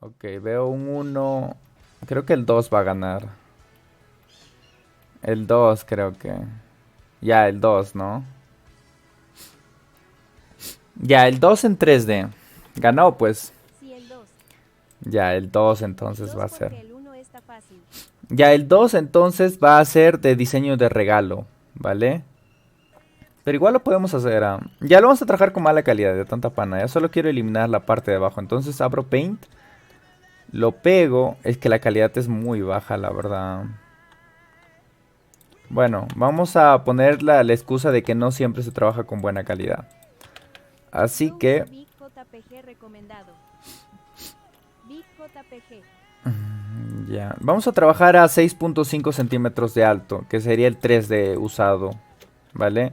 Ok, veo un uno. Creo que el 2 va a ganar. El 2 creo que. Ya, el 2, ¿no? Ya, el 2 en 3D. Ganó, pues. Sí, el 2. Ya, el 2 entonces va 2 a ser. porque el uno está fácil. Ya, el 2 entonces va a ser de diseño de regalo, ¿vale? Pero igual lo podemos hacer. Ya lo vamos a trabajar con mala calidad de tanta pana. Ya solo quiero eliminar la parte de abajo. Entonces abro Paint. Lo pego. Es que la calidad es muy baja, la verdad. Bueno, vamos a poner la excusa de que no siempre se trabaja con buena calidad. Así Yo uso que Big JPG recomendado. Big JPG. ya. Vamos a trabajar a 6.5 centímetros de alto, que sería el 3D usado, ¿vale?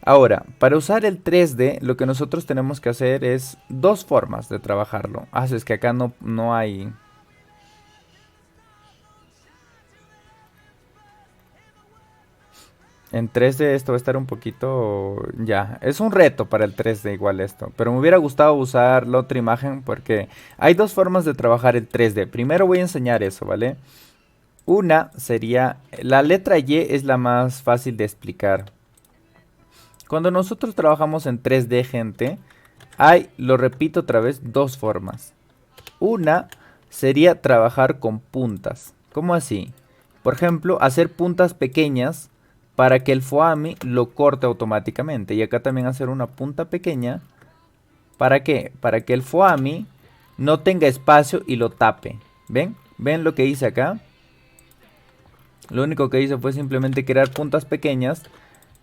Ahora, para usar el 3D, lo que nosotros tenemos que hacer es dos formas de trabajarlo. Es que acá no hay. En 3D esto va a estar un poquito. Ya, es un reto para el 3D igual esto. Pero me hubiera gustado usar la otra imagen porque hay dos formas de trabajar el 3D. Primero voy a enseñar eso, ¿vale? Una sería. La letra Y es la más fácil de explicar. Cuando nosotros trabajamos en 3D, gente, hay, lo repito otra vez, dos formas. Una sería trabajar con puntas. ¿Cómo así? Por ejemplo, hacer puntas pequeñas para que el Foami lo corte automáticamente. Y acá también hacer una punta pequeña. ¿Para qué? Para que el Foami no tenga espacio y lo tape. ¿Ven? ¿Ven lo que hice acá? Lo único que hice fue simplemente crear puntas pequeñas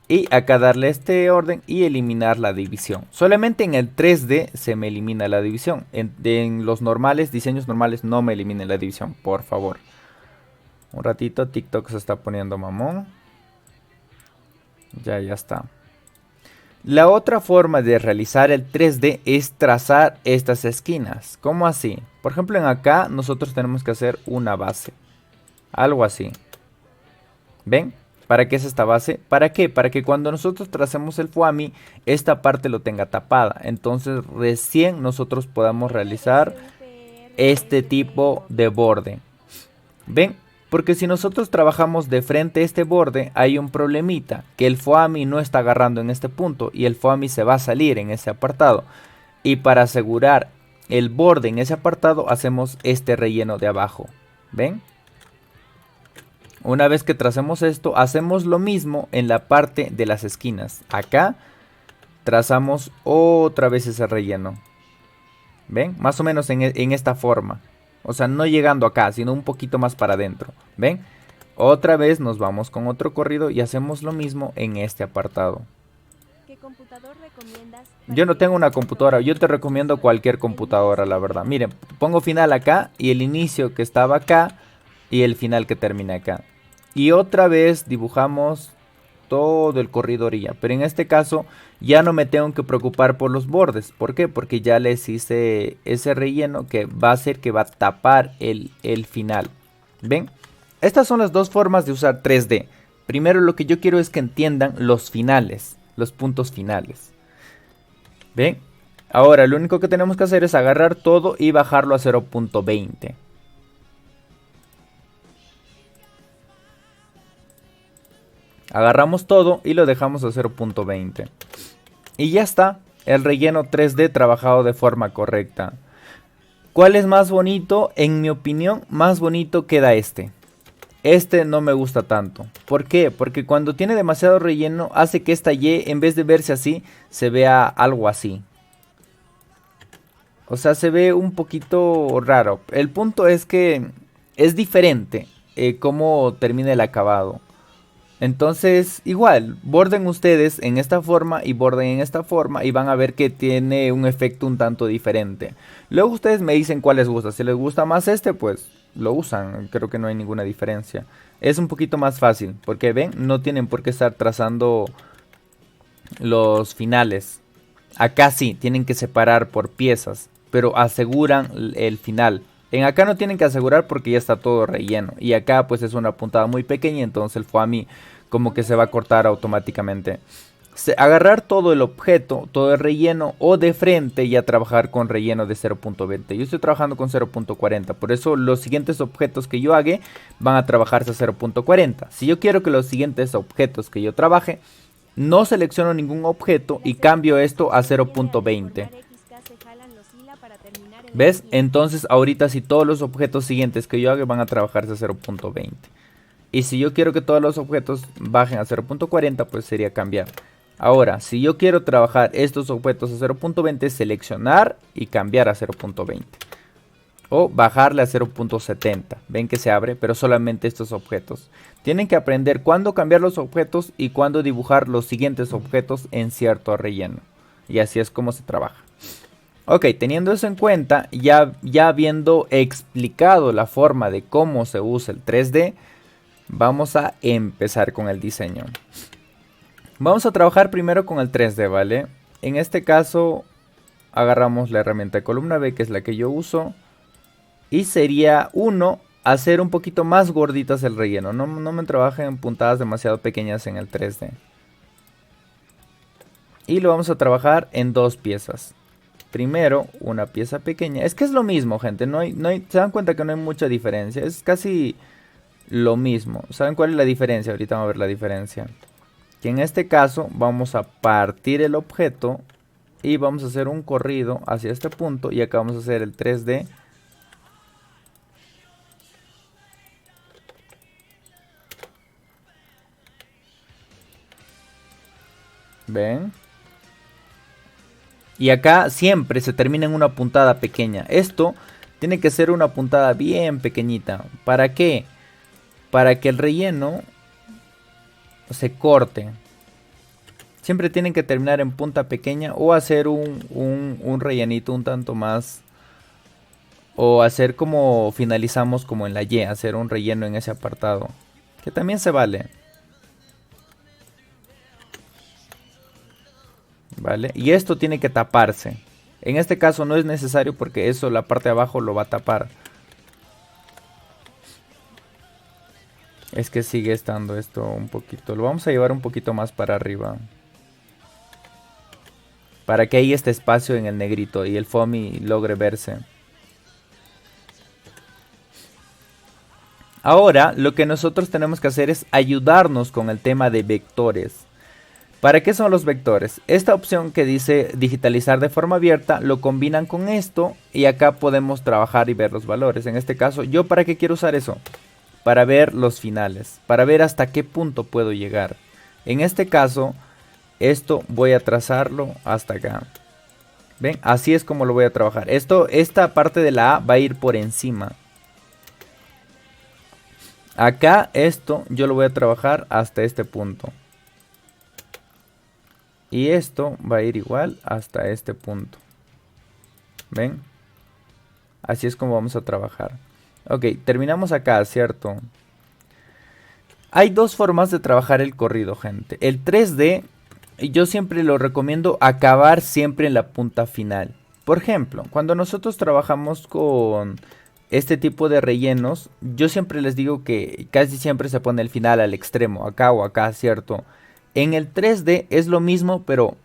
y acá darle este orden y eliminar la división. Solamente en el 3D se me elimina la división. En los normales, diseños normales, no me eliminen la división, por favor. Un ratito, TikTok se está poniendo mamón. Ya está. La otra forma de realizar el 3D es trazar estas esquinas. ¿Cómo así? Por ejemplo, en acá nosotros tenemos que hacer una base. Algo así. ¿Ven? ¿Para qué es esta base? ¿Para qué? Para que cuando nosotros tracemos el foami, esta parte lo tenga tapada. Entonces recién nosotros podamos realizar este tipo de borde. ¿Ven? Porque si nosotros trabajamos de frente a este borde, hay un problemita, que el foami no está agarrando en este punto y el foami se va a salir en ese apartado. Y para asegurar el borde en ese apartado, hacemos este relleno de abajo. ¿Ven? Una vez que tracemos esto, hacemos lo mismo en la parte de las esquinas. Acá trazamos otra vez ese relleno. ¿Ven? Más o menos en esta forma. O sea, no llegando acá, sino un poquito más para adentro. ¿Ven? Otra vez nos vamos con otro corrido y hacemos lo mismo en este apartado. ¿Qué computador recomiendas para Yo no tengo crear una este computadora, borde? yo te recomiendo cualquier El mío computadora, sí la lo verdad. tengo. Miren, pongo final acá y el inicio que estaba acá y el final que termina acá. Y otra vez dibujamos todo el corrido orilla. Pero en este caso ya no me tengo que preocupar por los bordes. ¿Por qué? Porque ya les hice ese relleno que va a ser que va a tapar el final. ¿Ven? Estas son las dos formas de usar 3D. Primero lo que yo quiero es que entiendan los finales, los puntos finales. ¿Ven? Ahora lo único que tenemos que hacer es agarrar todo y bajarlo a 0.20. Agarramos todo y lo dejamos a 0.20. Y ya está, el relleno 3D trabajado de forma correcta. ¿Cuál es más bonito? En mi opinión, más bonito queda este. Este no me gusta tanto. ¿Por qué? Porque cuando tiene demasiado relleno hace que esta Y, en vez de verse así, se vea algo así. O sea, se ve un poquito raro. El punto es que es diferente cómo termina el acabado. Entonces, igual, borden ustedes en esta forma y borden en esta forma y van a ver que tiene un efecto un tanto diferente. Luego ustedes me dicen cuál les gusta. Si les gusta más este, pues lo usan. Creo que no hay ninguna diferencia. Es un poquito más fácil, porque ven, no tienen por qué estar trazando los finales. Acá sí, tienen que separar por piezas, pero aseguran el final. En acá no tienen que asegurar porque ya está todo relleno. Y acá pues es una puntada muy pequeña, entonces el foami como que ¿Dónde se va a se cortar recoge? automáticamente. agarrar todo el objeto, todo el relleno o de frente y a trabajar con relleno de 0.20. Yo estoy trabajando con 0.40, por eso los siguientes objetos que yo haga van a trabajarse a 0.40. Si yo quiero que los siguientes objetos que yo trabaje, no selecciono ningún objeto y cambio esto a 0.20. ¿Ves? Entonces ahorita si todos los objetos siguientes que yo haga van a trabajarse a 0.20. Y si yo quiero que todos los objetos bajen a 0.40, pues sería cambiar. Ahora, si yo quiero trabajar estos objetos a 0.20, seleccionar y cambiar a 0.20. O bajarle a 0.70. Ven que se abre, pero solamente estos objetos. Tienen que aprender cuándo cambiar los objetos y cuándo dibujar los siguientes objetos en cierto relleno. Y así es como se trabaja. Ok, teniendo eso en cuenta, ya habiendo explicado la forma de cómo se usa el 3D, vamos a empezar con el diseño. Vamos a trabajar primero con el 3D, ¿vale? En este caso, agarramos la herramienta de columna B, que es la que yo uso. Y sería, hacer un poquito más gorditas el relleno. No me trabajen en puntadas demasiado pequeñas en el 3D. Y lo vamos a trabajar en 2 piezas. Primero, una pieza pequeña. Es que es lo mismo, gente. Se dan cuenta que no hay mucha diferencia. Es casi lo mismo. ¿Saben cuál es la diferencia? Ahorita vamos a ver la diferencia. Que en este caso vamos a partir el objeto y vamos a hacer un corrido hacia este punto. Y acá vamos a hacer el 3D. ¿Ven? Y acá siempre se termina en una puntada pequeña. Esto tiene que ser una puntada bien pequeñita. ¿Para qué? Para que el relleno se corte. Siempre tienen que terminar en punta pequeña o hacer un rellenito un tanto más. O hacer como finalizamos como en la Y, hacer un relleno en ese apartado. Que también se vale. ¿Vale? Y esto tiene que taparse. En este caso no es necesario porque eso la parte de abajo lo va a tapar. Es que sigue estando esto un poquito. Lo vamos a llevar un poquito más para arriba. Para que haya este espacio en el negrito y el foamy logre verse. Ahora lo que nosotros tenemos que hacer es ayudarnos con el tema de vectores. ¿Para qué son los vectores? Esta opción que dice digitalizar de forma abierta lo combinan con esto y acá podemos trabajar y ver los valores. En este caso, ¿yo para qué quiero usar eso? Para ver los finales, para ver hasta qué punto puedo llegar. En este caso, esto voy a trazarlo hasta acá. ¿Ven? Así es como lo voy a trabajar. Esta parte de la A va a ir por encima. Acá esto yo lo voy a trabajar hasta este punto. Y esto va a ir igual hasta este punto. ¿Ven? Así es como vamos a trabajar. Ok, terminamos acá, ¿cierto? Hay 2 formas de trabajar el corrido, gente. El 3D, yo siempre lo recomiendo acabar siempre en la punta final. Por ejemplo, cuando nosotros trabajamos con este tipo de rellenos, yo siempre les digo que casi siempre se pone el final al extremo, acá o acá, ¿cierto? En el 3D es lo mismo, pero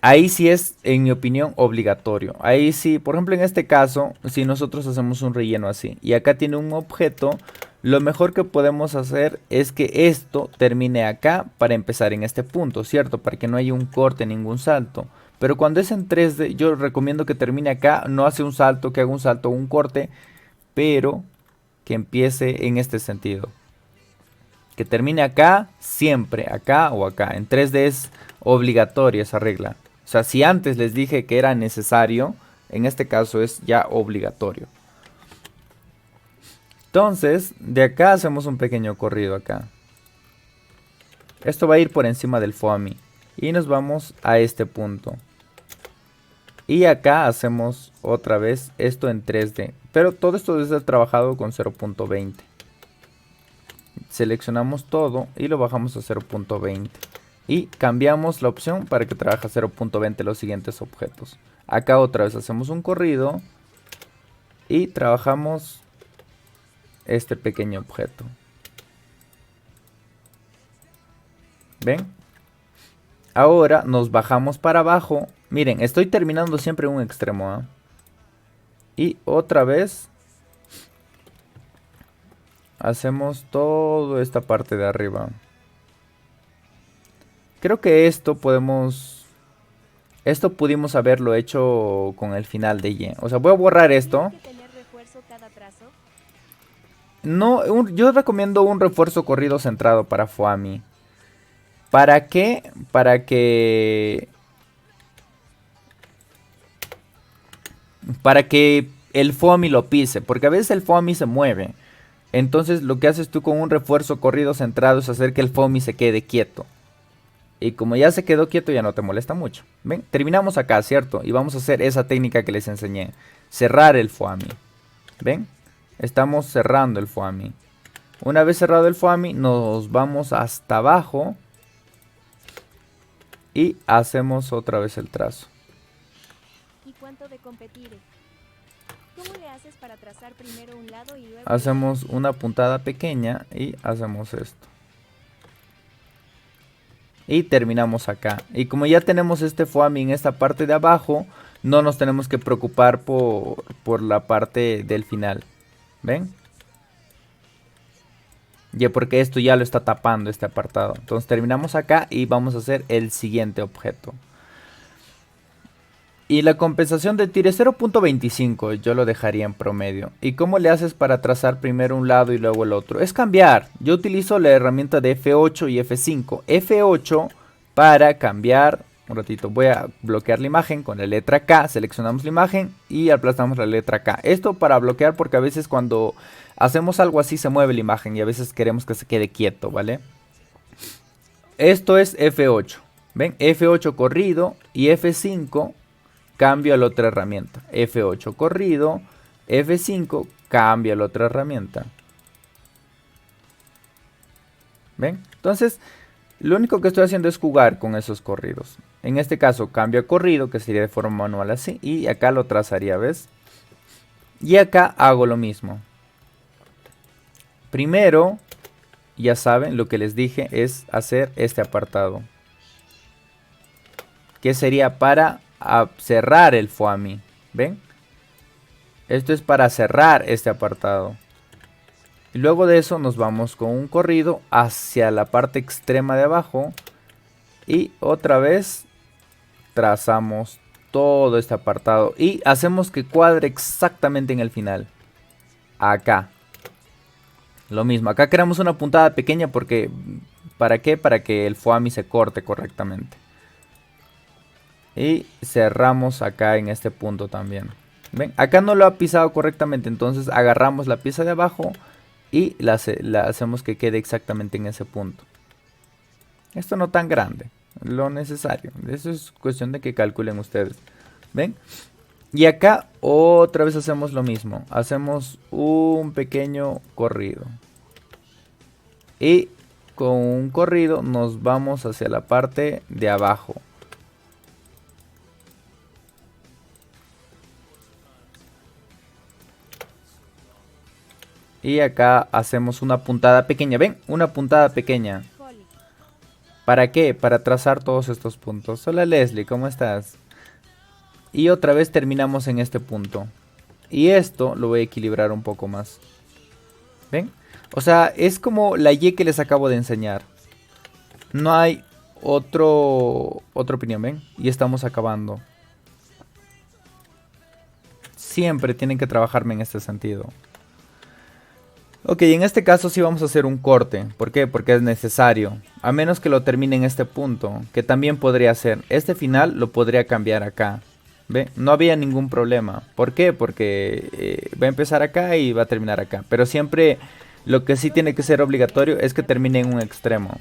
ahí sí es, en mi opinión, obligatorio. Ahí sí, por ejemplo, en este caso, si nosotros hacemos un relleno así y acá tiene un objeto, lo mejor que podemos hacer es que esto termine acá para empezar en este punto, ¿cierto? Para que no haya un corte, ningún salto. Pero cuando es en 3D, yo recomiendo que termine acá, no hace un salto, que haga un salto o un corte, pero que empiece en este sentido. Que termine acá, siempre, acá o acá. En 3D es obligatoria esa regla. O sea, si antes les dije que era necesario, en este caso es ya obligatorio. Entonces, de acá hacemos un pequeño corrido acá. Esto va a ir por encima del foamy. Y nos vamos a este punto. Y acá hacemos otra vez esto en 3D. Pero todo esto debe ser trabajado con 0.20. Seleccionamos todo y lo bajamos a 0.20. Y cambiamos la opción para que trabaje a 0.20 los siguientes objetos. Acá otra vez hacemos un corrido. Y trabajamos este pequeño objeto. ¿Ven? Ahora nos bajamos para abajo. Miren, estoy terminando siempre en un extremo, ¿eh? Y otra vez hacemos toda esta parte de arriba. Creo que esto pudimos haberlo hecho con el final de Y. O sea, voy a borrar esto. ¿Tienes que tener refuerzo cada trazo? No, yo recomiendo un refuerzo corrido centrado para Foami. ¿Para qué? Para que el Foami lo pise. Porque a veces el Foami se mueve. Entonces lo que haces tú con un refuerzo corrido centrado es hacer que el Foami se quede quieto. Y como ya se quedó quieto ya no te molesta mucho. ¿Ven? Terminamos acá, ¿cierto? Y vamos a hacer esa técnica que les enseñé. Cerrar el Foami. ¿Ven? Estamos cerrando el Foami. Una vez cerrado el Foami nos vamos hasta abajo. Y hacemos otra vez el trazo. ¿Y cuánto de competir? ¿Cómo le haces para trazar primero un lado y luego Hacemos una puntada pequeña y hacemos esto. Y terminamos acá. Y como ya tenemos este Foami en esta parte de abajo, no nos tenemos que preocupar por la parte del final. ¿Ven? Ya porque esto ya lo está tapando este apartado. Entonces terminamos acá y vamos a hacer el siguiente objeto. Y la compensación de tiro es 0.25, yo lo dejaría en promedio. ¿Y cómo le haces para trazar primero un lado y luego el otro? Es cambiar. Yo utilizo la herramienta de F8 y F5. F8 para cambiar. Un ratito, voy a bloquear la imagen con la letra K. Seleccionamos la imagen y aplastamos la letra K. Esto para bloquear porque a veces cuando hacemos algo así se mueve la imagen y a veces queremos que se quede quieto, ¿vale? Esto es F8. ¿Ven? F8 corrido y F5 cambio a la otra herramienta. F8 corrido, F5 cambio a la otra herramienta. ¿Ven? Entonces, lo único que estoy haciendo es jugar con esos corridos. En este caso cambio a corrido, que sería de forma manual así. Y acá lo trazaría, ¿ves? Y acá hago lo mismo. Primero, ya saben, lo que les dije es hacer este apartado. Que sería para cerrar el Foami. ¿Ven? Esto es para cerrar este apartado. Y luego de eso nos vamos con un corrido hacia la parte extrema de abajo. Y otra vez trazamos todo este apartado. Y hacemos que cuadre exactamente en el final. Acá. Lo mismo. Acá creamos una puntada pequeña porque... ¿Para qué? Para que el Foami se corte correctamente. Y cerramos acá en este punto también. ¿Ven? Acá no lo ha pisado correctamente. Entonces agarramos la pieza de abajo y la hacemos que quede exactamente en ese punto. Esto no tan grande. Lo necesario. Eso es cuestión de que calculen ustedes. ¿Ven? Y acá otra vez hacemos lo mismo. Hacemos un pequeño corrido. Y con un corrido nos vamos hacia la parte de abajo. Y acá hacemos una puntada pequeña. ¿Ven? Una puntada pequeña. ¿Para qué? Para trazar todos estos puntos. Hola Leslie, ¿cómo estás? Y otra vez terminamos en este punto. Y esto lo voy a equilibrar un poco más. ¿Ven? O sea, es como la Y que les acabo de enseñar. No hay otra opinión, ¿ven? Y estamos acabando. Siempre tienen que trabajarme en este sentido. Ok, en este caso sí vamos a hacer un corte. ¿Por qué? Porque es necesario. A menos que lo termine en este punto. Que también podría ser. Este final lo podría cambiar acá. ¿Ve? No había ningún problema. ¿Por qué? Porque va a empezar acá y va a terminar acá. Pero siempre lo que sí tiene que ser obligatorio es que termine en un extremo.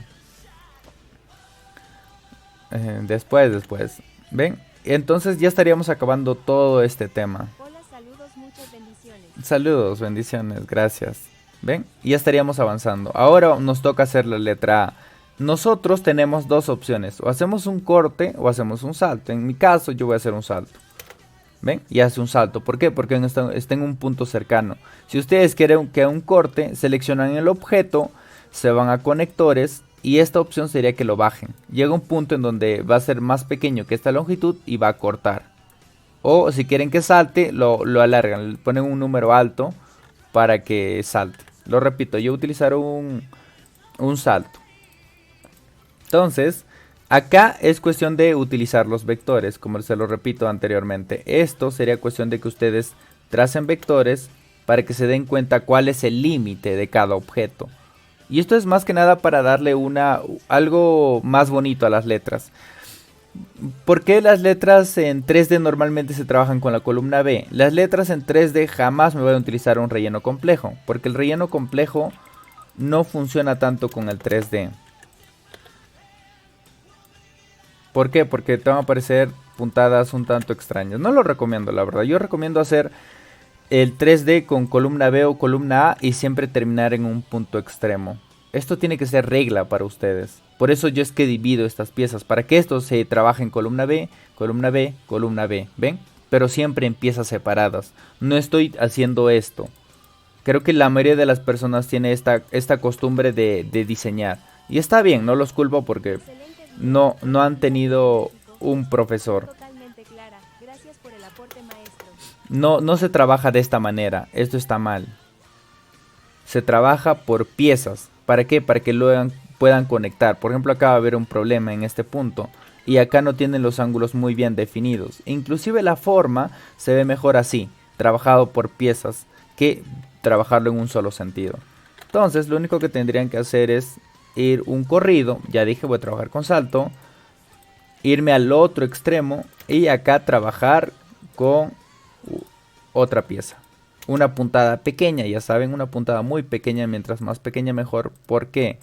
Después. ¿Ven? Entonces ya estaríamos acabando todo este tema. Hola, saludos, muchas bendiciones. Saludos, bendiciones, gracias. ¿Ven? Y ya estaríamos avanzando. Ahora nos toca hacer la letra A. Nosotros tenemos dos opciones. O hacemos un corte o hacemos un salto. En mi caso yo voy a hacer un salto. ¿Ven? Y hace un salto. ¿Por qué? Porque está en un punto cercano. Si ustedes quieren que un corte, seleccionan el objeto, se van a conectores y esta opción sería que lo bajen. Llega un punto en donde va a ser más pequeño que esta longitud y va a cortar. O si quieren que salte, lo alargan, le ponen un número alto para que salte. Lo repito, yo utilizaré un salto. Entonces, acá es cuestión de utilizar los vectores, como se lo repito anteriormente. Esto sería cuestión de que ustedes tracen vectores para que se den cuenta cuál es el límite de cada objeto. Y esto es más que nada para darle algo más bonito a las letras. ¿Por qué las letras en 3D normalmente se trabajan con la columna B? Las letras en 3D jamás me voy a utilizar un relleno complejo, porque el relleno complejo no funciona tanto con el 3D. ¿Por qué? Porque te van a aparecer puntadas un tanto extrañas. No lo recomiendo, la verdad. Yo recomiendo hacer el 3D con columna B o columna A y siempre terminar en un punto extremo. Esto tiene que ser regla para ustedes. Por eso yo es que divido estas piezas, para que esto se trabaje en columna B, columna B, columna B, ¿ven? Pero siempre en piezas separadas. No estoy haciendo esto. Creo que la mayoría de las personas tiene esta costumbre de diseñar. Y está bien, no los culpo porque no han tenido un profesor. No se trabaja de esta manera, esto está mal. Se trabaja por piezas. ¿Para qué? Para que luego puedan conectar. Por ejemplo, acá va a haber un problema en este punto. Y acá no tienen los ángulos muy bien definidos. Inclusive la forma se ve mejor así, trabajado por piezas, que trabajarlo en un solo sentido. Entonces, lo único que tendrían que hacer es ir un corrido. Ya dije, voy a trabajar con salto. Irme al otro extremo y acá trabajar con otra pieza. Una puntada pequeña, ya saben, una puntada muy pequeña, mientras más pequeña mejor. ¿Por qué?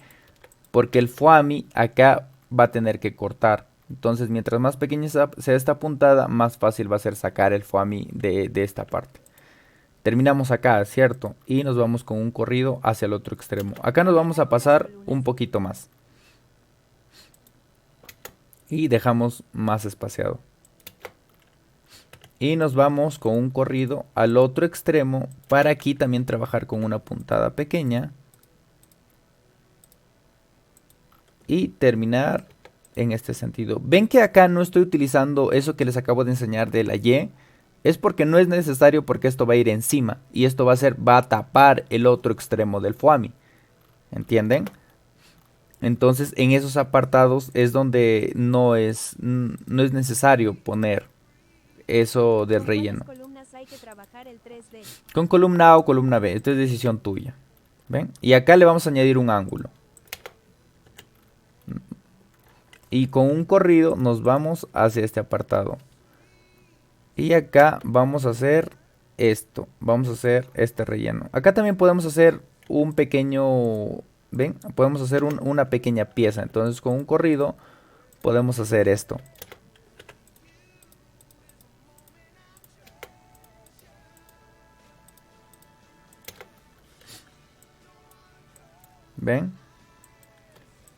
Porque el foamy acá va a tener que cortar. Entonces, mientras más pequeña sea esta puntada, más fácil va a ser sacar el foamy de esta parte. Terminamos acá, ¿cierto? Y nos vamos con un corrido hacia el otro extremo. Acá nos vamos a pasar un poquito más. Y dejamos más espaciado. Y nos vamos con un corrido al otro extremo para aquí también trabajar con una puntada pequeña. Y terminar en este sentido. ¿Ven que acá no estoy utilizando eso que les acabo de enseñar de la Y? Es porque no es necesario, porque esto va a ir encima. Y esto va a tapar el otro extremo del foamy. ¿Entienden? Entonces en esos apartados es donde no es necesario poner eso del relleno. Con columna A o columna B, esto es decisión tuya. ¿Ven? Y acá le vamos a añadir un ángulo. Y con un corrido nos vamos hacia este apartado. Y acá vamos a hacer esto. Vamos a hacer este relleno. Acá también podemos hacer un pequeño... ¿Ven? Podemos hacer una pequeña pieza. Entonces con un corrido podemos hacer esto. ¿Ven?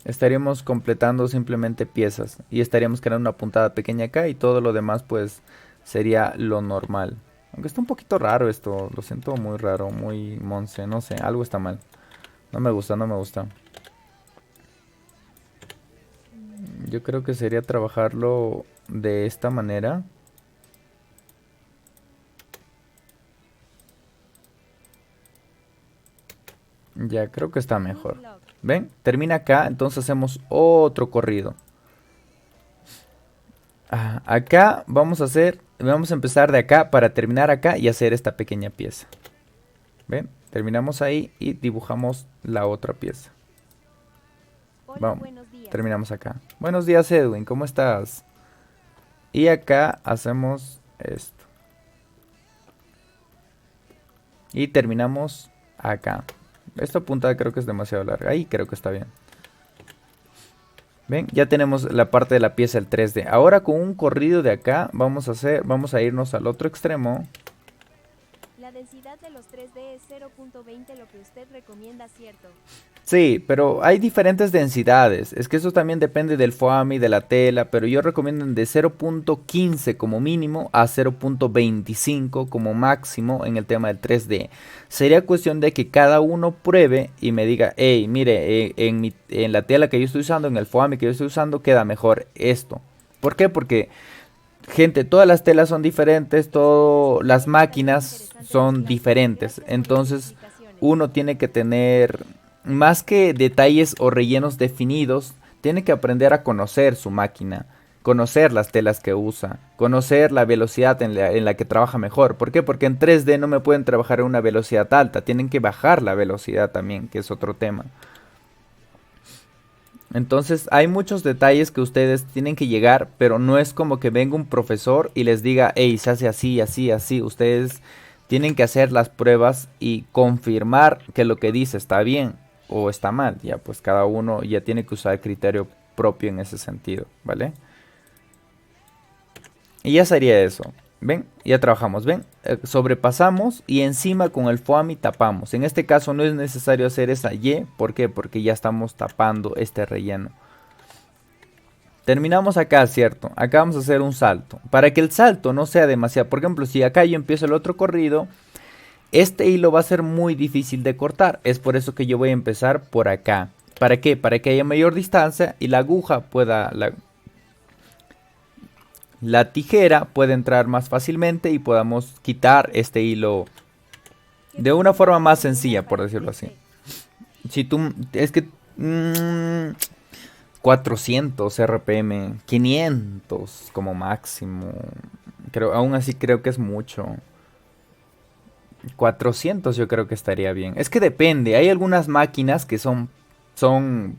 Estaríamos completando simplemente piezas y estaríamos creando una puntada pequeña acá y todo lo demás pues sería lo normal. Aunque está un poquito raro esto, lo siento muy raro, muy monce, no sé, algo está mal. No me gusta, no me gusta. Yo creo que sería trabajarlo de esta manera. Ya, creo que está mejor. ¿Ven? Termina acá, entonces hacemos otro corrido. Acá vamos a empezar de acá para terminar acá y hacer esta pequeña pieza. ¿Ven? Terminamos ahí y dibujamos la otra pieza. Vamos, terminamos acá. Buenos días, Edwin, ¿cómo estás? Y acá hacemos esto. Y terminamos acá. Esta puntada creo que es demasiado larga. Ahí creo que está bien. ¿Ven? Ya tenemos la parte de la pieza del 3D. Ahora con un corrido de acá vamos a irnos al otro extremo. La densidad de los 3D es 0.20, lo que usted recomienda, ¿cierto? Sí, pero hay diferentes densidades. Es que eso también depende del foamy, de la tela, pero yo recomiendo de 0.15 como mínimo a 0.25 como máximo en el tema del 3D. Sería cuestión de que cada uno pruebe y me diga, hey, mire, en la tela que yo estoy usando, en el foamy que yo estoy usando, queda mejor esto. ¿Por qué? Porque, gente, todas las telas son diferentes, todas las Me parece máquinas interesante son mezclar. diferentes. Gracias por las Entonces, explicaciones. uno tiene que tener más que detalles o rellenos definidos, tiene que aprender a conocer su máquina, conocer las telas que usa, conocer la velocidad en la que trabaja mejor. ¿Por qué? Porque en 3D no me pueden trabajar a una velocidad alta, tienen que bajar la velocidad también, que es otro tema. Entonces hay muchos detalles que ustedes tienen que llegar, pero no es como que venga un profesor y les diga, hey, se hace así, así, así. Ustedes tienen que hacer las pruebas y confirmar que lo que dice está bien o está mal. Ya pues cada uno ya tiene que usar criterio propio en ese sentido, ¿vale? Y ya sería eso. ¿Ven? Ya trabajamos, ¿ven? Sobrepasamos y encima con el foamy tapamos. En este caso no es necesario hacer esa Y. ¿Por qué? Porque ya estamos tapando este relleno. Terminamos acá, ¿cierto? Acá vamos a hacer un salto. Para que el salto no sea demasiado. Por ejemplo, si acá yo empiezo el otro corrido, este hilo va a ser muy difícil de cortar. Es por eso que yo voy a empezar por acá. ¿Para qué? Para que haya mayor distancia y la aguja pueda... La tijera puede entrar más fácilmente y podamos quitar este hilo ¿Qué de una forma porcentaje más recomiendas sencilla, por para el decirlo así. 3D? Si tú... Es que... 400 RPM, 500 como máximo. Creo, aún así creo que es mucho. 400 yo creo que estaría bien. Es que depende, hay algunas máquinas que son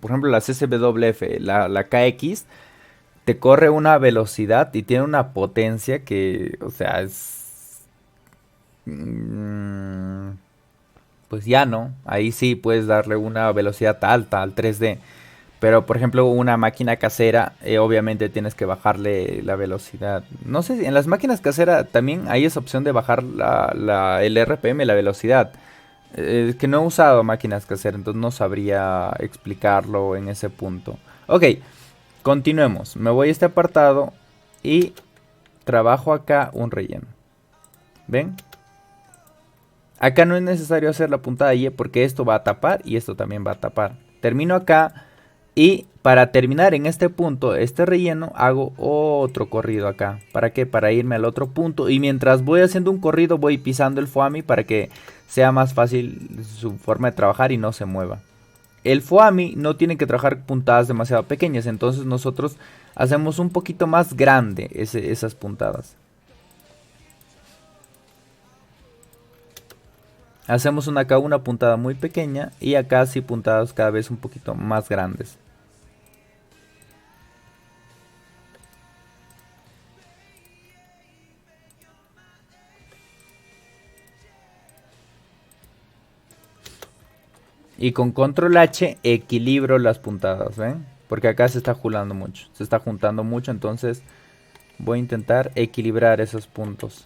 por ejemplo, las SWF, la KX, te corre una velocidad y tiene una potencia que, o sea, es... pues ya no, ahí sí puedes darle una velocidad alta al 3D. Pero, por ejemplo, una máquina casera, obviamente tienes que bajarle la velocidad. No sé, en las máquinas caseras también hay esa opción de bajar el RPM, la velocidad. Es que no he usado máquinas caseras, entonces no sabría explicarlo en ese punto. Ok, continuemos. Me voy a este apartado y trabajo acá un relleno. ¿Ven? Acá no es necesario hacer la puntada Y porque esto va a tapar y esto también va a tapar. Termino acá. Y para terminar en este punto, este relleno, hago otro corrido acá. ¿Para qué? Para irme al otro punto. Y mientras voy haciendo un corrido, voy pisando el foamy para que sea más fácil su forma de trabajar y no se mueva. El foamy no tiene que trabajar puntadas demasiado pequeñas. Entonces nosotros hacemos un poquito más grande esas puntadas. Hacemos acá una puntada muy pequeña y acá sí puntadas cada vez un poquito más grandes. Y con control H equilibro las puntadas, ¿ven? Porque acá se está juntando mucho. Se está juntando mucho, entonces voy a intentar equilibrar esos puntos.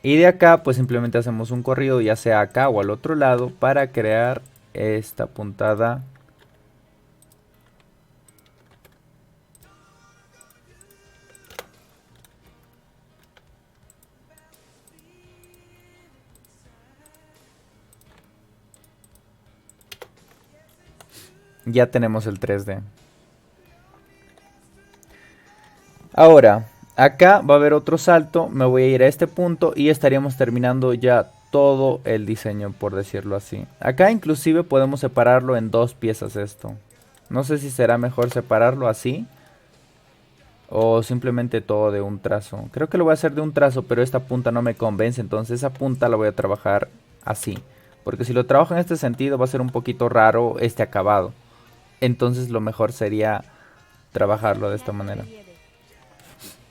Y de acá pues simplemente hacemos un corrido ya sea acá o al otro lado para crear esta puntada. Ya tenemos el 3D. Ahora, acá va a haber otro salto, me voy a ir a este punto y estaríamos terminando ya todo el diseño, por decirlo así. Acá inclusive podemos separarlo en dos piezas esto. No sé si será mejor separarlo así o simplemente todo de un trazo. Creo que lo voy a hacer de un trazo, pero esta punta no me convence, entonces esa punta la voy a trabajar así. Porque si lo trabajo en este sentido va a ser un poquito raro este acabado. Entonces lo mejor sería trabajarlo de En esta alto manera. relieve.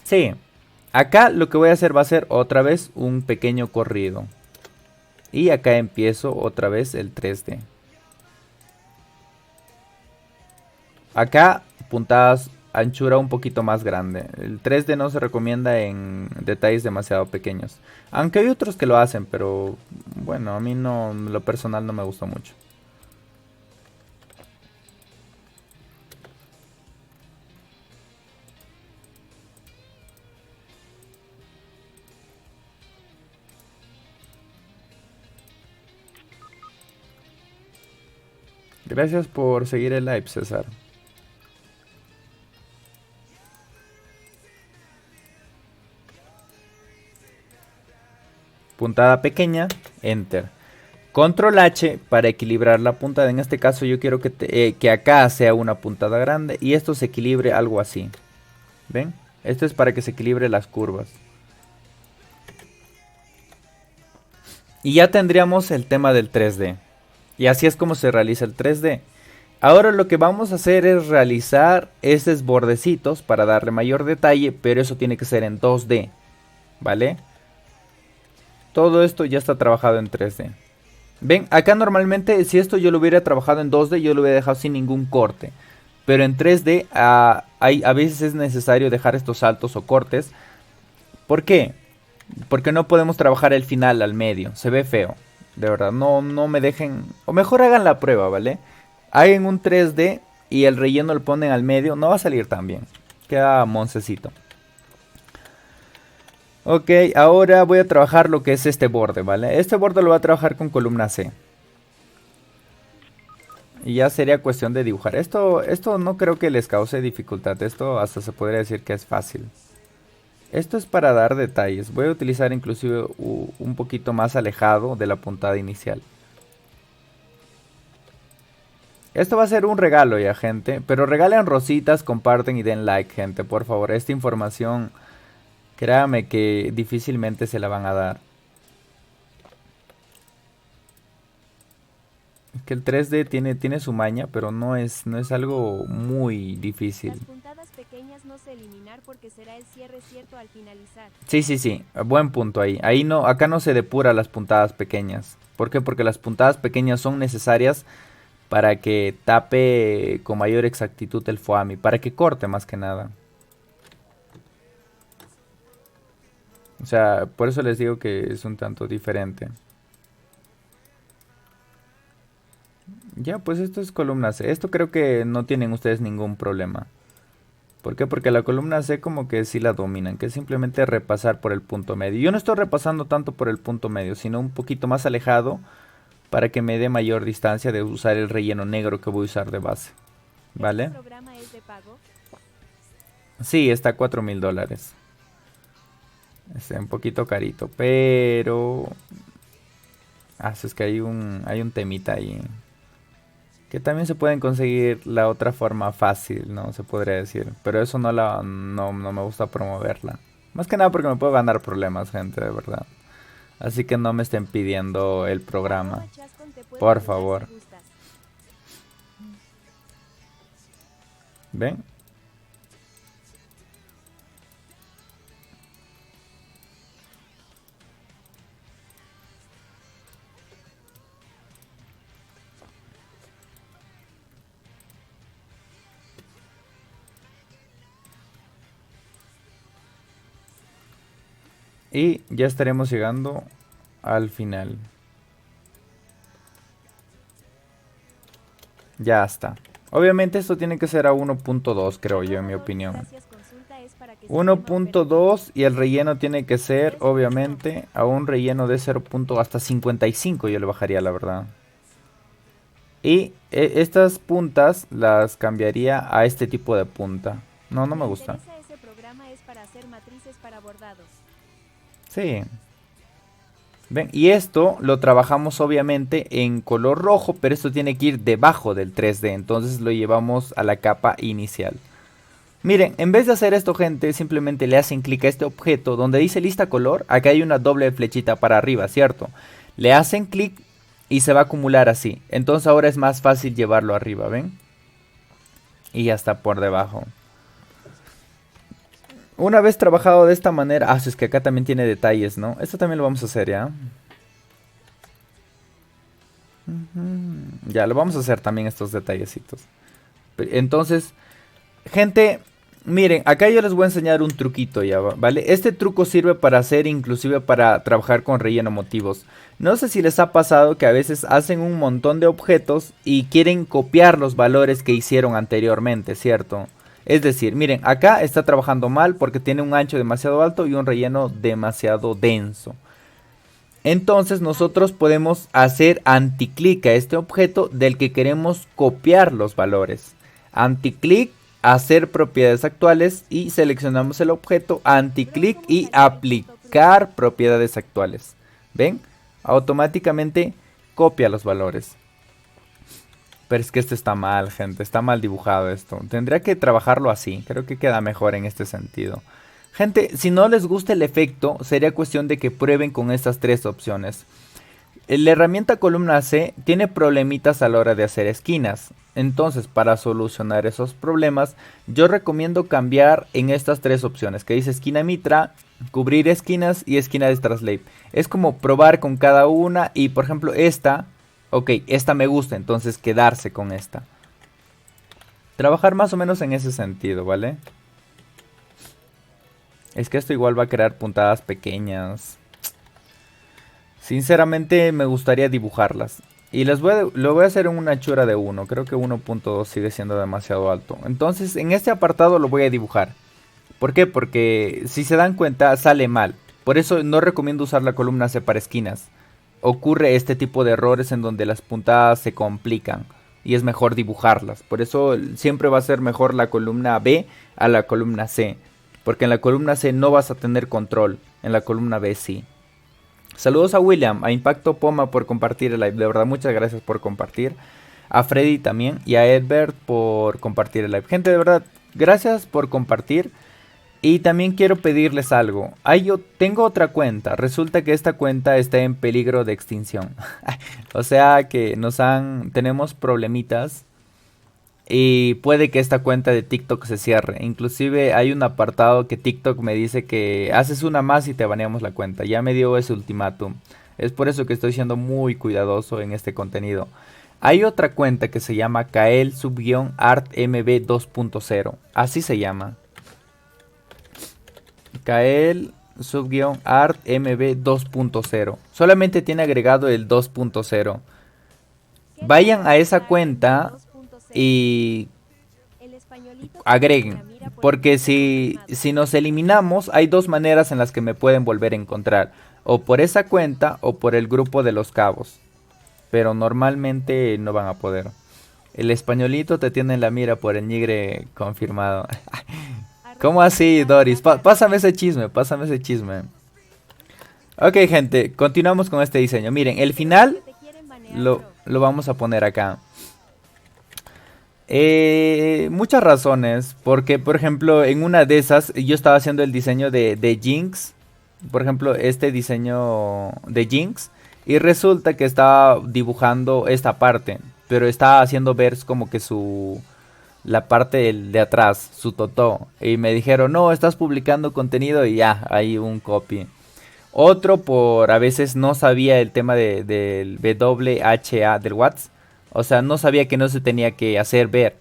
Sí, acá lo que voy a hacer va a ser otra vez un pequeño corrido. Y acá empiezo otra vez el 3D. Acá puntadas anchura un poquito más grande. El 3D no se recomienda en detalles demasiado pequeños. Aunque hay otros que lo hacen, pero bueno, a mí no, en lo personal no me gusta mucho. Gracias por seguir el live, César. Puntada pequeña, enter. Control H para equilibrar la puntada. En este caso yo quiero que acá sea una puntada grande y esto se equilibre algo así. ¿Ven? Esto es para que se equilibre las curvas. Y ya tendríamos el tema del 3D. Y así es como se realiza el 3D. Ahora lo que vamos a hacer es realizar esos bordecitos para darle mayor detalle, pero eso tiene que ser en 2D. ¿Vale? Todo esto ya está trabajado en 3D. Ven, acá normalmente si esto yo lo hubiera trabajado en 2D, yo lo hubiera dejado sin ningún corte. Pero en 3D a veces es necesario dejar estos saltos o cortes. ¿Por qué? Porque no podemos trabajar el final al medio. Se ve feo. De verdad, no me dejen... O mejor hagan la prueba, ¿vale? Hagan un 3D y el relleno lo ponen al medio. No va a salir tan bien. Queda moncecito. Ok, ahora voy a trabajar lo que es este borde, ¿vale? Este borde lo voy a trabajar con columna C. Y ya sería cuestión de dibujar. Esto no creo que les cause dificultad. Esto hasta se podría decir que es fácil. Esto es para dar detalles. Voy a utilizar inclusive un poquito más alejado de la puntada inicial. Esto va a ser un regalo ya, gente. Pero regalen rositas, comparten y den like, gente. Por favor, esta información... Créame que difícilmente se la van a dar. Es que el 3D tiene su maña, pero no es algo muy difícil. Las puntadas pequeñas no se eliminar porque será el cierre cierto al finalizar. Sí. Buen punto ahí. Acá no se depura las puntadas pequeñas. ¿Por qué? Porque las puntadas pequeñas son necesarias para que tape con mayor exactitud el foamy. Para que corte más que nada. O sea, por eso les digo que es un tanto diferente. Ya, pues esto es columna C. Esto creo que no tienen ustedes ningún problema. ¿Por qué? Porque la columna C como que sí la dominan, que es simplemente repasar por el punto medio. Yo no estoy repasando tanto por el punto medio, sino un poquito más alejado para que me dé mayor distancia de usar el relleno negro que voy a usar de base. ¿Vale? ¿Este programa es de pago? Sí, está a $4,000. Está un poquito carito, pero... es que hay un temita ahí. Que también se pueden conseguir la otra forma fácil, ¿no? Se podría decir. Pero eso no me gusta promoverla. Más que nada porque me puedo ganar problemas, gente, de verdad. Así que no me estén pidiendo el programa. Por favor. ¿Ven? Y ya estaremos llegando al final. Ya está. Obviamente esto tiene que ser a 1.2, creo yo, en mi opinión. 1.2 y el relleno tiene que ser, obviamente, a un relleno de 0. Hasta 55 yo le bajaría, la verdad. Y estas puntas las cambiaría a este tipo de punta. No me gusta. Ese programa es para hacer matrices para bordados. Sí. Ven, y esto lo trabajamos obviamente en color rojo, pero esto tiene que ir debajo del 3D, entonces lo llevamos a la capa inicial. Miren, en vez de hacer esto, gente, simplemente le hacen clic a este objeto donde dice lista color. Acá hay una doble flechita para arriba, ¿cierto? Le hacen clic y se va a acumular así. Entonces ahora es más fácil llevarlo arriba, ¿ven? Y ya está por debajo. Una vez trabajado de esta manera... es que acá también tiene detalles, ¿no? Esto también lo vamos a hacer, ¿ya? Ya, lo vamos a hacer también estos detallecitos. Entonces, gente... Miren, acá yo les voy a enseñar un truquito ya, ¿vale? Este truco sirve para hacer, inclusive para trabajar con relleno motivos. No sé si les ha pasado que a veces hacen un montón de objetos y quieren copiar los valores que hicieron anteriormente, ¿cierto? Es decir, miren, acá está trabajando mal porque tiene un ancho demasiado alto y un relleno demasiado denso. Entonces nosotros podemos hacer anticlic a este objeto del que queremos copiar los valores. Anticlic, hacer propiedades actuales y seleccionamos el objeto, anticlic y aplicar propiedades actuales. ¿Ven? Automáticamente copia los valores. Pero es que esto está mal, gente. Está mal dibujado esto. Tendría que trabajarlo así. Creo que queda mejor en este sentido. Gente, si no les gusta el efecto, sería cuestión de que prueben con estas tres opciones. La herramienta columna C tiene problemitas a la hora de hacer esquinas. Entonces, para solucionar esos problemas, yo recomiendo cambiar en estas tres opciones, que dice esquina mitra, cubrir esquinas y esquina de translate. Es como probar con cada una y, por ejemplo, esta, ok, esta me gusta, entonces quedarse con esta. Trabajar más o menos en ese sentido, ¿vale? Es que esto igual va a crear puntadas pequeñas. Sinceramente me gustaría dibujarlas. Y lo voy a hacer en una anchura de 1. Creo que 1.2 sigue siendo demasiado alto. Entonces en este apartado lo voy a dibujar. ¿Por qué? Porque si se dan cuenta sale mal. Por eso no recomiendo usar la columna C para esquinas. Ocurre este tipo de errores en donde las puntadas se complican. Y es mejor dibujarlas. Por eso siempre va a ser mejor la columna B a la columna C. Porque en la columna C no vas a tener control. En la columna B sí. Saludos a William, a Impacto Poma por compartir el live. De verdad, muchas gracias por compartir. A Freddy también. Y a Edbert por compartir el live. Gente, de verdad, gracias por compartir. Y también quiero pedirles algo. Yo tengo otra cuenta. Resulta que esta cuenta está en peligro de extinción. O sea que tenemos problemitas. Y puede que esta cuenta de TikTok se cierre. Inclusive hay un apartado que TikTok me dice que haces una más y te baneamos la cuenta. Ya me dio ese ultimátum. Es por eso que estoy siendo muy cuidadoso en este contenido. Hay otra cuenta que se llama Kael-ArtMB 2.0. Así se llama. Kael-ArtMB 2.0. Solamente tiene agregado el 2.0. Vayan a esa cuenta y agreguen, porque si nos eliminamos hay dos maneras en las que me pueden volver a encontrar, o por esa cuenta o por el grupo de los cabos, pero normalmente no van a poder. El españolito te tiene en la mira por el nigre confirmado. ¿Cómo así, Doris? Pásame ese chisme, pásame ese chisme. Ok, gente, continuamos con este diseño. Miren, el final lo vamos a poner acá. Muchas razones. Porque, por ejemplo, en una de esas yo estaba haciendo el diseño de Jinx. Por ejemplo, este diseño de Jinx. Y resulta que estaba dibujando esta parte. Pero estaba haciendo ver como que la parte de atrás, su totó. Y me dijeron, no, estás publicando contenido y ya, hay un copy. Otro por a veces no sabía el tema del WHA del WhatsApp. O sea, no sabía que no se tenía que hacer ver.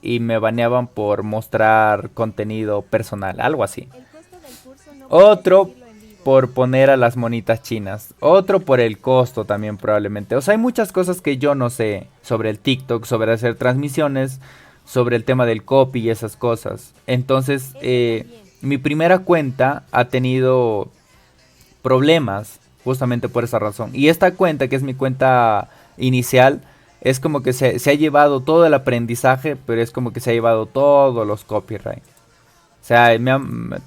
Y me baneaban por mostrar contenido personal, algo así. Otro por poner a las monitas chinas. Otro por el costo también probablemente. O sea, hay muchas cosas que yo no sé sobre el TikTok, sobre hacer transmisiones, sobre el tema del copy y esas cosas. Entonces, mi primera cuenta ha tenido problemas justamente por esa razón. Y esta cuenta, que es mi cuenta inicial, es como que se ha llevado todo el aprendizaje, pero es como que se ha llevado todos los copyright. O sea,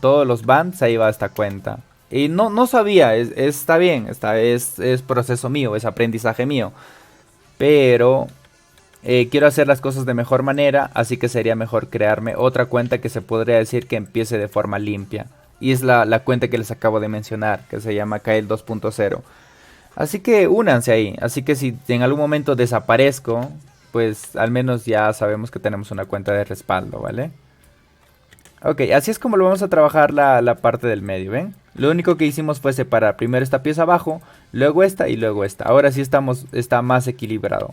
todos los bans se ha llevado esta cuenta. Y no sabía, está bien, es proceso mío, es aprendizaje mío. Pero quiero hacer las cosas de mejor manera, así que sería mejor crearme otra cuenta que se podría decir que empiece de forma limpia. Y es la cuenta que les acabo de mencionar, que se llama Kael 2.0. Así que únanse ahí. Así que si en algún momento desaparezco, pues al menos ya sabemos que tenemos una cuenta de respaldo, ¿vale? Ok, así es como lo vamos a trabajar la parte del medio, ¿ven? Lo único que hicimos fue separar primero esta pieza abajo, luego esta y luego esta. Ahora sí está más equilibrado.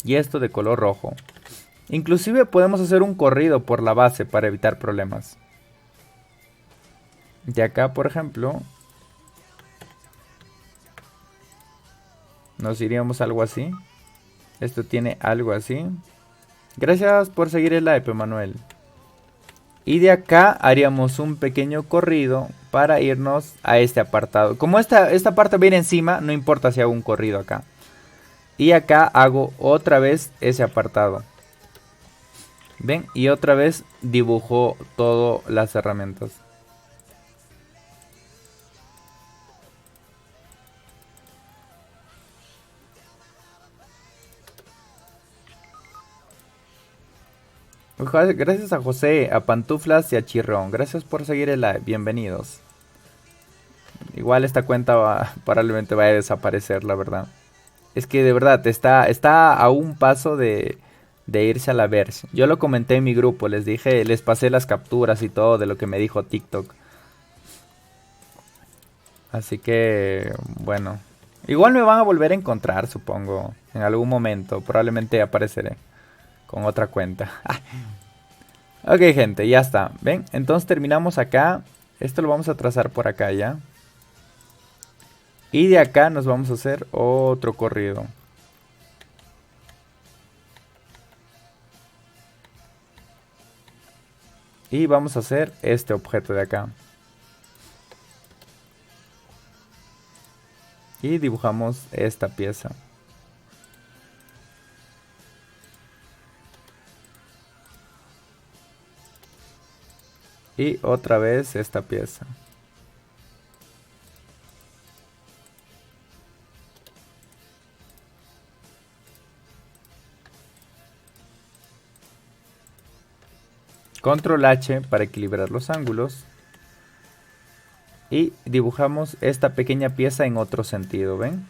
Y esto de color rojo. Inclusive podemos hacer un corrido por la base para evitar problemas. De acá, por ejemplo, nos iríamos algo así. Esto tiene algo así. Gracias por seguir el live, Emanuel. Y de acá haríamos un pequeño corrido para irnos a este apartado. Como esta parte viene encima, no importa si hago un corrido acá. Y acá hago otra vez ese apartado. ¿Ven? Y otra vez dibujo todas las herramientas. Gracias a José, a Pantuflas y a Chirrón. Gracias por seguir el live. Bienvenidos. Igual esta cuenta probablemente vaya a desaparecer, la verdad. Es que de verdad está a un paso de irse a la Verge. Yo lo comenté en mi grupo, les dije, les pasé las capturas y todo de lo que me dijo TikTok. Así que, bueno. Igual me van a volver a encontrar, supongo. En algún momento. Probablemente apareceré con otra cuenta. Ok, gente, ya está. ¿Ven? Entonces terminamos acá. Esto lo vamos a trazar por acá ya. Y de acá nos vamos a hacer otro corrido. Y vamos a hacer este objeto de acá. Y dibujamos esta pieza. Y otra vez esta pieza. Control H para equilibrar los ángulos. Y dibujamos esta pequeña pieza en otro sentido, ¿ven?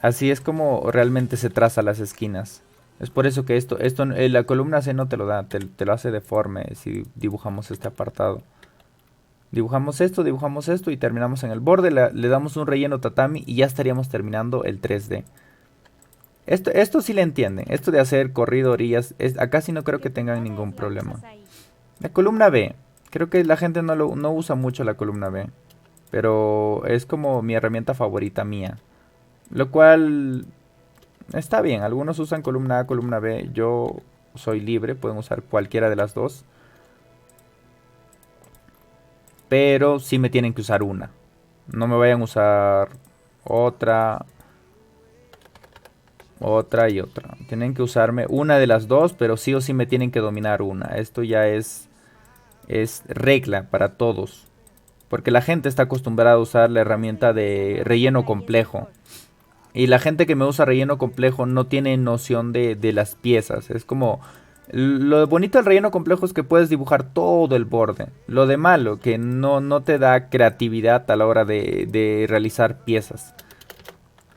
Así es como realmente se traza las esquinas. Es por eso que esto la columna C no te lo da, te lo hace deforme si dibujamos este apartado. Dibujamos esto y terminamos en el borde, le damos un relleno tatami y ya estaríamos terminando el 3D. Esto sí le entienden, esto de hacer corrido orillas, acá sí no creo que tengan ningún problema. La columna B, creo que la gente no usa mucho la columna B, pero es como mi herramienta favorita mía. Lo cual está bien, algunos usan columna A, columna B, yo soy libre, pueden usar cualquiera de las dos. Pero sí me tienen que usar una. No me vayan a usar otra y otra. Tienen que usarme una de las dos, pero sí o sí me tienen que dominar una. Esto ya es regla para todos. Porque la gente está acostumbrada a usar la herramienta de relleno complejo. Y la gente que me usa relleno complejo no tiene noción de las piezas. Es como... Lo bonito del relleno complejo es que puedes dibujar todo el borde. Lo de malo, que no te da creatividad a la hora de realizar piezas.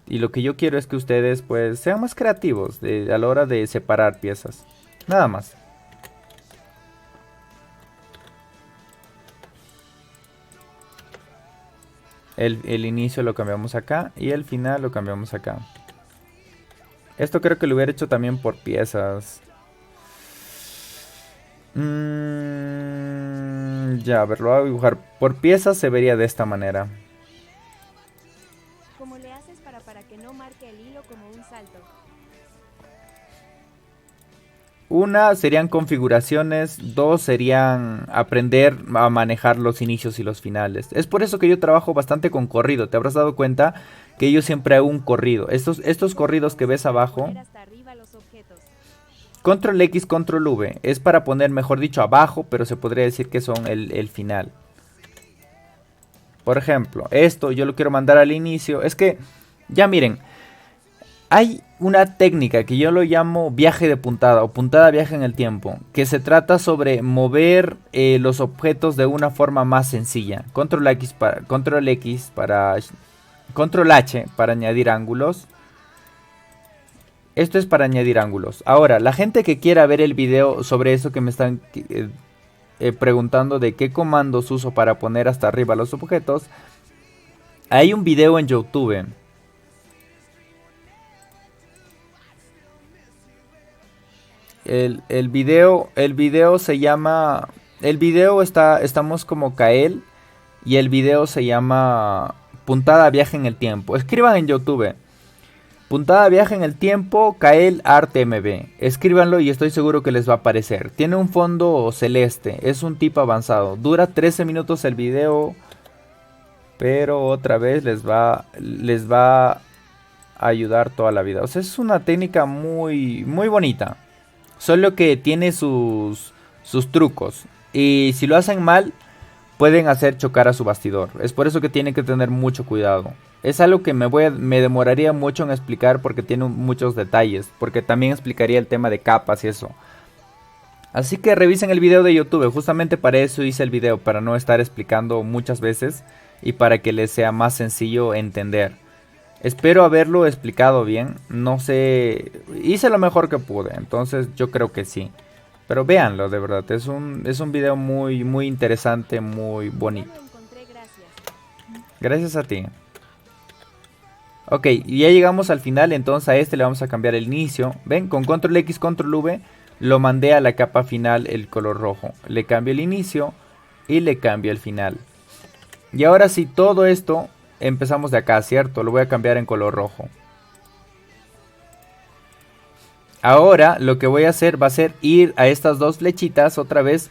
Y lo que yo quiero es que ustedes pues sean más creativos a la hora de separar piezas. Nada más. El inicio lo cambiamos acá y el final lo cambiamos acá. Esto creo que lo hubiera hecho también por piezas. Ya, a ver, lo voy a dibujar. Por piezas se vería de esta manera. ¿Cómo le haces para que no marque el hilo como un salto? Una serían configuraciones, dos serían aprender a manejar los inicios y los finales. Es por eso que yo trabajo bastante con corrido. Te habrás dado cuenta que yo siempre hago un corrido. Estos corridos que ves abajo, Control X, Control V, es para poner, mejor dicho, abajo, pero se podría decir que son el final. Por ejemplo, esto yo lo quiero mandar al inicio. Es que, ya miren, hay una técnica que yo lo llamo viaje de puntada o puntada viaje en el tiempo, que se trata sobre mover los objetos de una forma más sencilla. Control H para añadir ángulos. Esto es para añadir ángulos. Ahora, la gente que quiera ver el video sobre eso que me están preguntando de qué comandos uso para poner hasta arriba los objetos, hay un video en YouTube. El video se llama... estamos como Kael y el video se llama puntada viaje en el tiempo. Escriban en YouTube. Puntada viaja en el tiempo, Kael Art MB. Escríbanlo y estoy seguro que les va a aparecer. Tiene un fondo celeste, es un tipo avanzado. Dura 13 minutos el video, pero otra vez les va a ayudar toda la vida. O sea, es una técnica muy bonita. Solo que tiene sus trucos. Y si lo hacen mal, pueden hacer chocar a su bastidor. Es por eso que tienen que tener mucho cuidado. Es algo que me demoraría mucho en explicar porque tiene muchos detalles. Porque también explicaría el tema de capas y eso. Así que revisen el video de YouTube. Justamente para eso hice el video. Para no estar explicando muchas veces. Y para que les sea más sencillo entender. Espero haberlo explicado bien. No sé. Hice lo mejor que pude. Entonces yo creo que sí. Pero véanlo, de verdad. Es un video muy interesante. Muy bonito. Gracias a ti. Ok, y ya llegamos al final. Entonces a este le vamos a cambiar el inicio. Ven, con control X, control V lo mandé a la capa final el color rojo. Le cambio el inicio y le cambio el final. Y ahora sí, todo esto empezamos de acá, ¿cierto? Lo voy a cambiar en color rojo. Ahora lo que voy a hacer va a ser ir a estas dos flechitas otra vez.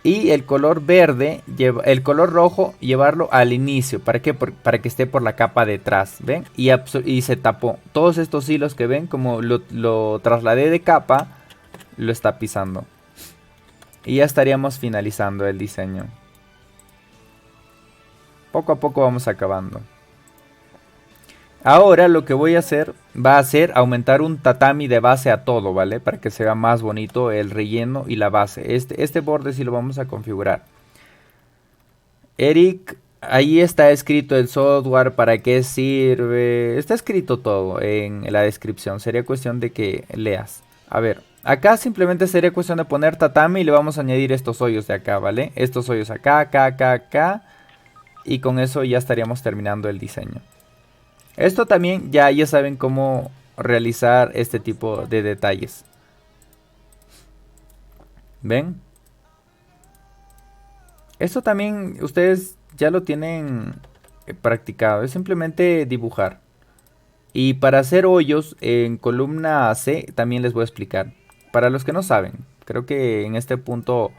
Y el color verde, el color rojo, llevarlo al inicio. ¿Para qué? Para que esté por la capa detrás. ¿Ven? Y se tapó. Todos estos hilos que ven, como lo trasladé de capa, lo está pisando. Y ya estaríamos finalizando el diseño. Poco a poco vamos acabando. Ahora lo que voy a hacer va a ser aumentar un tatami de base a todo, ¿vale? Para que se vea más bonito el relleno y la base. Este borde sí lo vamos a configurar. Eric, ahí está escrito el software, para qué sirve. Está escrito todo en la descripción. Sería cuestión de que leas. A ver, acá simplemente sería cuestión de poner tatami y le vamos a añadir estos hoyos de acá, ¿vale? Estos hoyos acá, acá, acá, acá. Y con eso ya estaríamos terminando el diseño. Esto también ya saben cómo realizar este tipo de detalles. ¿Ven? Esto también ustedes ya lo tienen practicado. Es simplemente dibujar. Y para hacer hoyos en columna C también les voy a explicar. Para los que no saben, creo que en este punto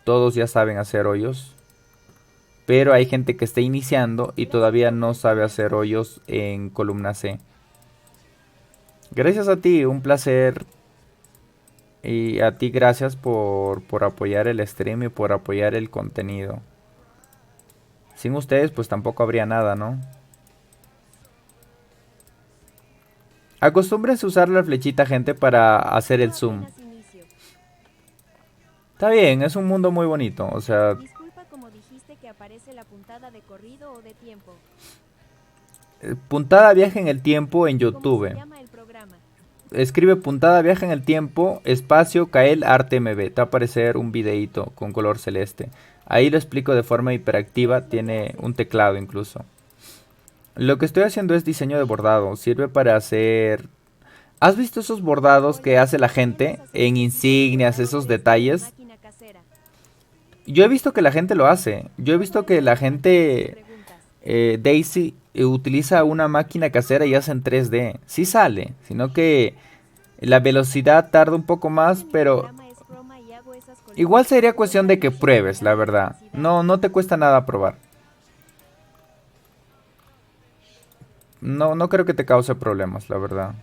todos ya saben hacer hoyos. Pero hay gente que está iniciando y todavía no sabe hacer hoyos en columna C. Gracias a ti, un placer. Y a ti gracias por apoyar el stream y por apoyar el contenido. Sin ustedes pues tampoco habría nada, ¿no? Acostúmbrense a usar la flechita, gente, para hacer el zoom. Está bien, es un mundo muy bonito, o sea... Aparece la puntada de corrido o de tiempo. Puntada viaja en el tiempo en YouTube. ¿Cómo se llama el programa? Escribe puntada viaja en el tiempo, espacio, Kael Art MB. Te va a aparecer un videito con color celeste. Ahí lo explico de forma hiperactiva, tiene un teclado incluso. Lo que estoy haciendo es diseño de bordado. Sirve para hacer... ¿Has visto esos bordados que hace la gente en insignias, esos detalles? Yo he visto que la gente lo hace. Yo he visto que la gente, Daisy, utiliza una máquina casera y hace en 3D. Sí sale, sino que la velocidad tarda un poco más, pero igual sería cuestión de que pruebes, la verdad. No te cuesta nada probar. No creo que te cause problemas, la verdad.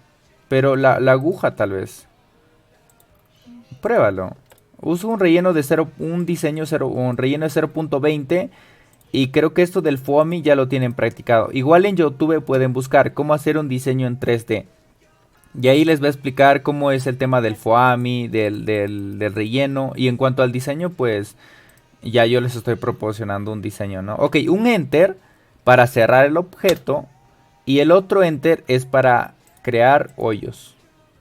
Pero la aguja tal vez. Pruébalo. Uso un relleno de 0, un diseño 0, un relleno de 0.20 y creo que esto del foamy ya lo tienen practicado. Igual en YouTube pueden buscar cómo hacer un diseño en 3D. Y ahí les voy a explicar cómo es el tema del foamy, del relleno. Y en cuanto al diseño, pues ya yo les estoy proporcionando un diseño, ¿no? Ok, un enter para cerrar el objeto y el otro enter es para crear hoyos.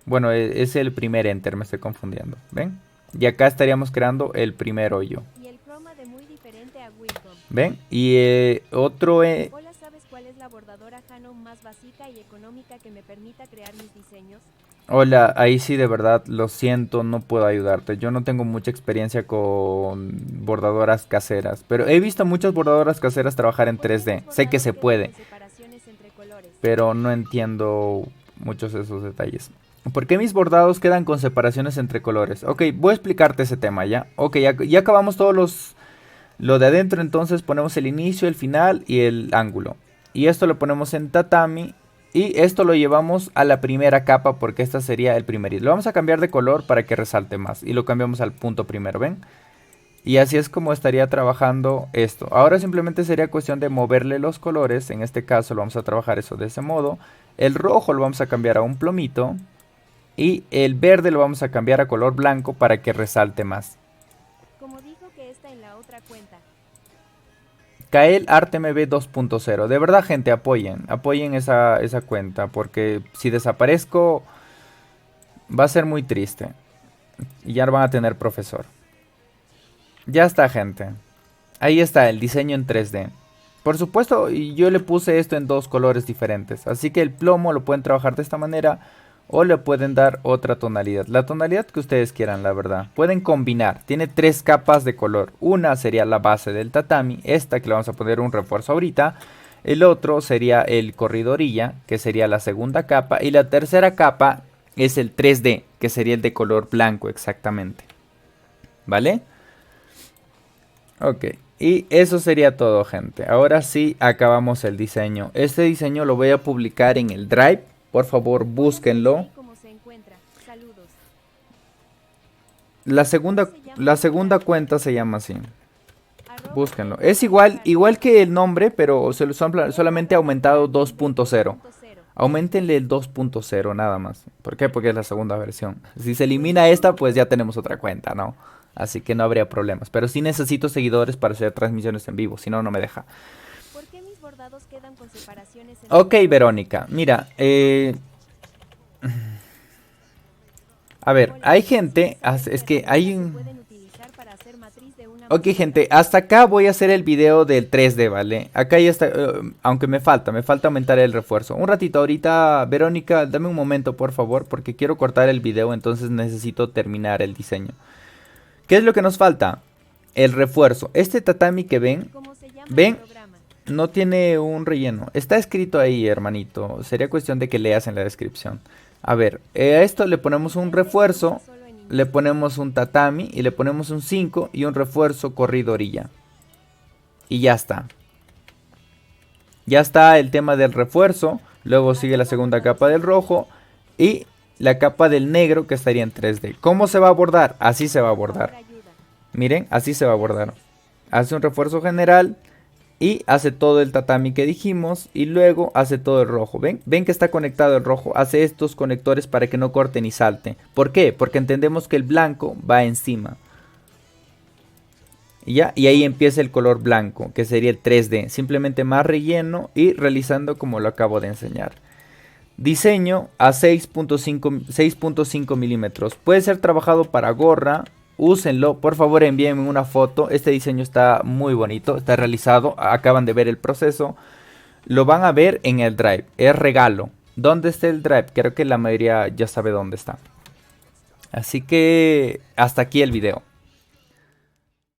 Bueno, es el primer enter, me estoy confundiendo, ¿ven? Y acá estaríamos creando el primer hoyo. Y el croma de muy diferente a Wilcom. ¿Ven? Y otro... Hola, ¿sabes cuál es la bordadora Hanon más básica y económica que me permita crear mis diseños? Hola, ahí sí de verdad lo siento, no puedo ayudarte. Yo no tengo mucha experiencia con bordadoras caseras. Pero he visto muchas bordadoras caseras trabajar en 3D. Sé que se puede. Pero no entiendo muchos de esos detalles. ¿Por qué mis bordados quedan con separaciones entre colores? Ok, voy a explicarte ese tema ya. Ok, ya acabamos todos lo de adentro, entonces ponemos el inicio, el final y el ángulo. Y esto lo ponemos en tatami. Y esto lo llevamos a la primera capa porque esta sería el primerito. Lo vamos a cambiar de color para que resalte más. Y lo cambiamos al punto primero, ¿ven? Y así es como estaría trabajando esto. Ahora simplemente sería cuestión de moverle los colores. En este caso lo vamos a trabajar eso de ese modo. El rojo lo vamos a cambiar a un plomito. Y el verde lo vamos a cambiar a color blanco para que resalte más. Como dijo que está en la otra cuenta. Kael ArtMB 2.0. De verdad, gente, apoyen esa cuenta. Porque si desaparezco va a ser muy triste. Y ya no van a tener profesor. Ya está, gente. Ahí está el diseño en 3D. Por supuesto, yo le puse esto en dos colores diferentes. Así que el plomo lo pueden trabajar de esta manera. O le pueden dar otra tonalidad. La tonalidad que ustedes quieran, la verdad. Pueden combinar. Tiene 3 capas de color. Una sería la base del tatami. Esta que le vamos a poner un refuerzo ahorita. El otro sería el corridorilla, que sería la segunda capa. Y la tercera capa es el 3D, que sería el de color blanco exactamente. ¿Vale? Ok. Y eso sería todo, gente. Ahora sí acabamos el diseño. Este diseño lo voy a publicar en el Drive. Por favor, búsquenlo. ¿Cómo se encuentra? Saludos. La segunda cuenta se llama así. Arroba Búsquenlo. Es igual que el nombre, pero solamente aumentado 2.0. Aumentenle el 2.0 nada más. ¿Por qué? Porque es la segunda versión. Si se elimina esta, pues ya tenemos otra cuenta, ¿no? Así que no habría problemas. Pero sí necesito seguidores para hacer transmisiones en vivo. Si no, no me deja. ¿Por qué mis bordados quedan con separaciones en Ok, Verónica. Mira, a ver, hay gente, es que hay un... pueden utilizar para hacer matriz de una Ok, gente, hasta acá voy a hacer el video del 3D, ¿vale? Acá ya está, aunque me falta aumentar el refuerzo. Un ratito, ahorita, Verónica, dame un momento, por favor, porque quiero cortar el video, entonces necesito terminar el diseño. ¿Qué es lo que nos falta? El refuerzo. Este tatami que ven, ¿Cómo se llama ¿ven? el programa? No tiene un relleno. Está escrito ahí, hermanito. Sería cuestión de que leas en la descripción. A ver, a esto le ponemos un refuerzo, Solo en inglés. le ponemos un tatami y le ponemos un 5 y un refuerzo corrido orilla. Y ya está. Ya está el tema del refuerzo. Luego sigue la segunda capa del rojo y la capa del negro que estaría en 3D. ¿Cómo se va a abordar? Así se va a abordar. Ahora ayuda. Miren, así se va a abordar. Hace un refuerzo general y hace todo el tatami que dijimos y luego hace todo el rojo. ¿Ven que está conectado el rojo? Hace estos conectores para que no corte ni salte. ¿Por qué? Porque entendemos que el blanco va encima. Y ahí empieza el color blanco, que sería el 3D. Simplemente más relleno y realizando como lo acabo de enseñar. Diseño a 6.5 milímetros. Puede ser trabajado para gorra. Úsenlo, por favor envíenme una foto. Este diseño está muy bonito, está realizado, acaban de ver el proceso. Lo van a ver en el Drive, es regalo. ¿Dónde está el Drive? Creo que la mayoría ya sabe dónde está. Así que hasta aquí el video.